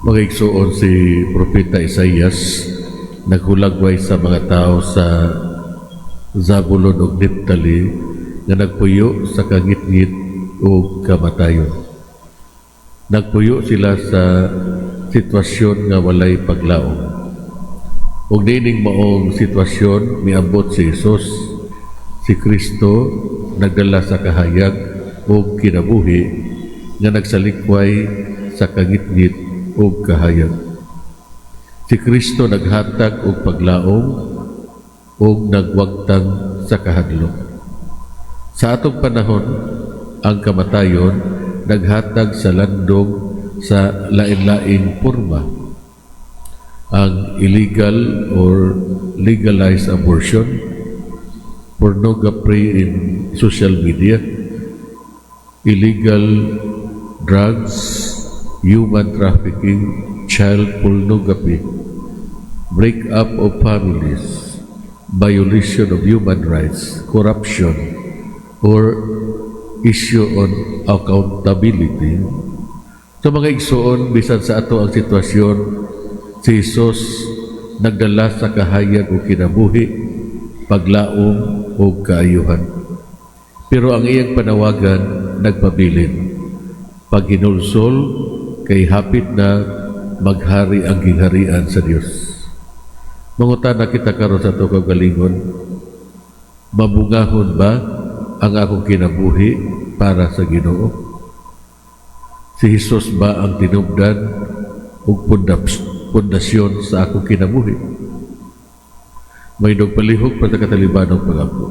Magigsuon si Propeta Isaias, naghulagway sa mga tao sa Zabulon ug Naphtali nga nagpuyo sa kangitngit ug kamatayon. Nagpuyo sila sa sitwasyon nga walay paglaom. Ug niining maong sitwasyon miabot si Jesus, si Kristo nagdala sa kahayag ug kinabuhi nga nagsalikway sa kangitngit ug kahayag. Si Kristo naghatag og paglaom ug nagwagtang sa kahadlok. Sa atong panahon, ang kamatayon naghatag sa landong sa lain-laing porma. Ang illegal or legalized abortion, pornography in social media, illegal drugs, human trafficking, child pornography, break-up of families, violation of human rights, corruption, or issue on accountability. Sa mga igsoon, bisan sa ato ang sitwasyon, si Jesus nagdala sa kahayag o kinabuhi, paglaom o kaayuhan. Pero ang iyang panawagan nagpabilin. Pag hinulsol, kay hapit na maghari ang gingharian sa Dios. Mangutana kita karon sa ato kaugalingon, mabungahon ba ang akong kinabuhi para sa Ginoo? Si Jesus ba ang tinubdan ug pundasyon sa akong kinabuhi? May nagpalihog pa sa katalibanong pag-ako.